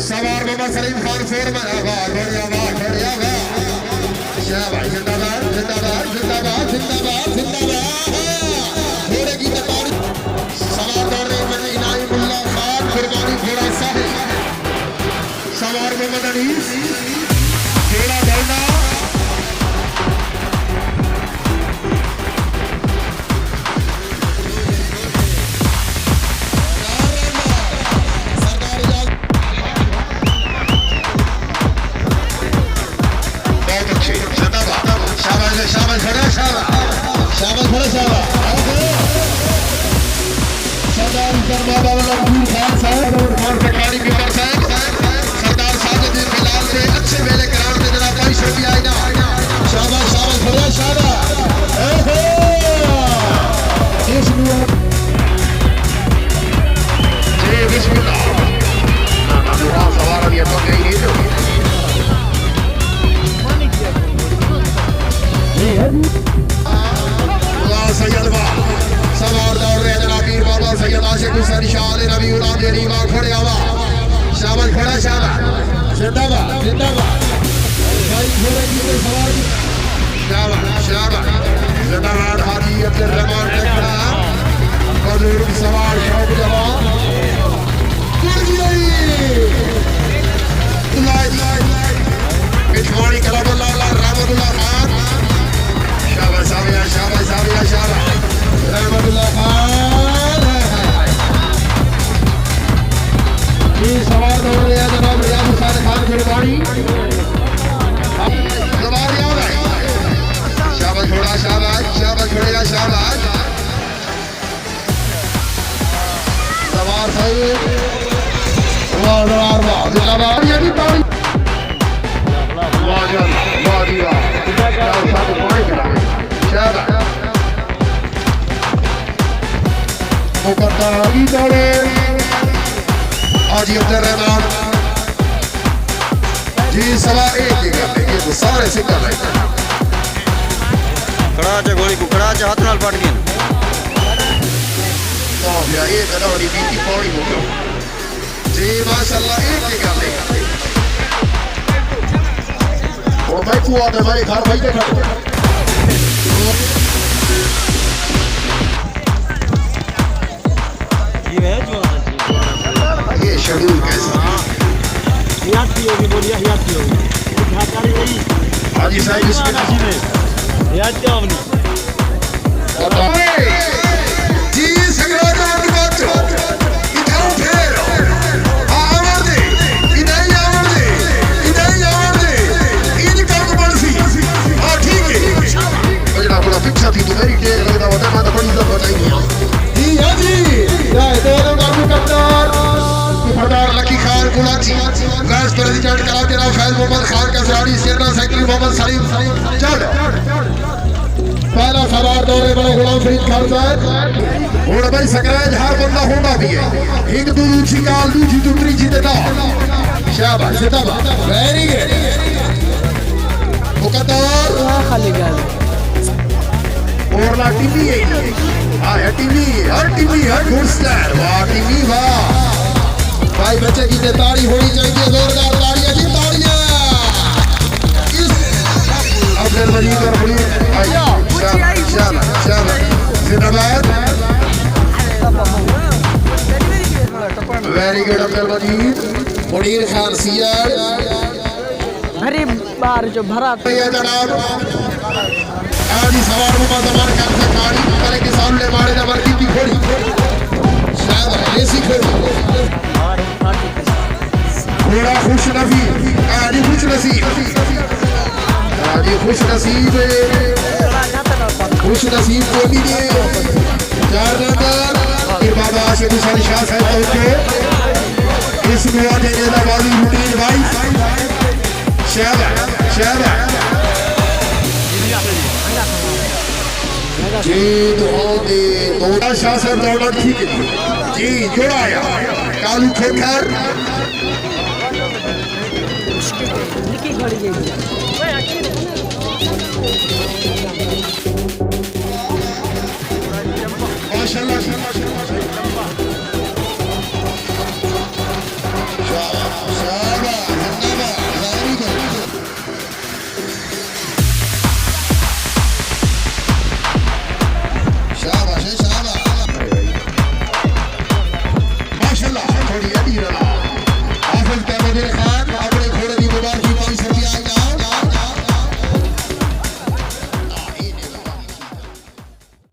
सवार मोहम्मद सलीम खान फोरमैन आवाज बढ़िया शाबाश जिंदाबाद जिंदाबाद जिंदाबाद जिंदाबाद जिंदाबाद घोड़े की तबारी सवार दौड़ रहे हैं इनायतुल्लाह खान कुर्बानी घोड़ा साहिब सवार मोहम्मद अनीस घोड़ा दौड़ना शाबाश खड़ा शाबाश खड़ा सरदार बाबा नूर खान साहब और पटवारी बिकर साहब सरदार साजिद बिलाल से अच्छे मेले करार में जनाब भाई शोभी आई ना शाबाश शाबाश खड़ा शाबाश जी बिस्मिल्लाह सवार अभी तो गई नहीं तो सवार दौड़ रहे जनाब पीर बाबा सैयद आशिक हुसैन शाह नबी उलाद रीवा खड़े आवा शाबाश खड़ा शाबाश जिंदाबाद जिंदाबाद भाई घोड़े की सवार शाबाश शाबाश जिंदाबाद हाजी अब्दुल रहमान खड़ा बजुर्ग सवार शौक जवान पिछवाड़ी कलामुल्लाह रहमतुल्लाह खान शाबाश साबिया शाबाश साबिया शाबाश रहमतुल्लाह खान ये सवार दौड़ रहे हैं जनाब रियाज हुसैन खान कुर्बानी सवार याद है शाबाश घोड़ा शाबाश शाबाश घोड़ेगा शाबाश सवार सही वाह वाह वाह जिंदाबाद ये भी ताली वाह जान वाह दीवा मुकद्दरी दौड़े हाजी अब्दुल रहमान जी सवा एक ही कर लेंगे तो सारे से कर लेंगे खड़ा चा गोली को खड़ा चा हाथ नाल पट गया तो भैया एक दौड़ी बीती पौड़ी हो गई जी माशाल्लाह एक ही कर लेंगे वो भाई तू आते भाई घर भाई देखा ये शेड्यूल कैसा हियात की होगी बोलिए हियात की होगी ढाकारी वही हाजी साहब इसमें हियात क्या होगी जी संग्राम की बात इधर फेर आवर दे इधर आवर दे इन काम बंसी हां ठीक है बजना पूरा पीछा थी तो मेरी टेक लगदा वटा मैं तो बड़ी दफा नहीं जी हाजी जय दोनों गाड़ी कप्तान सरदार लकी खान गुलाची गैस प्रेसिडेंट कला जनाब फैज मोहम्मद खान का सराड़ी सेना सेक्रेटरी मोहम्मद सलीम चढ़ पहला सवार दौरे बड़े गुलाम फरीद खान साहब और भाई सकराज हर बंदा होना भी है एक दूसरी काल दूसरी दूसरी जीतता शाबाश जिंदाबाद वेरी गुड मुकद्दर खाली गया और ला टीवी है हां टीवी हर गुडस्टार वाह टीवी वाह भाई बच्चे की ताड़ी होनी चाहिए जोरदार ताड़ियां जी ताड़ियां इस अब्दुल मजीद और पुलिस शाबाश जिंदाबाद वेरी गुड अब्दुल मजीद मुनीर खान सियार अरे बार जो भरा ये जनाब आज सवार मोहम्मद अमान खान से गाड़ी करे के सामने मारे नंबर की घोड़ी शाबाश देसी घोड़ी घोड़ा खुश नसीब आज खुश नसीब को लीजिए 4 नंबर फिर बाबा आशिक हुसैन शाह साहब पहुंचे इस दुआ देने का बाजी रूटीन भाई शाबाश शाबाश जी दौड़े दौड़ा शाह साहब दौड़ा ठीक है जी जोड़ाया कालू खोखर निकी खड़ी गई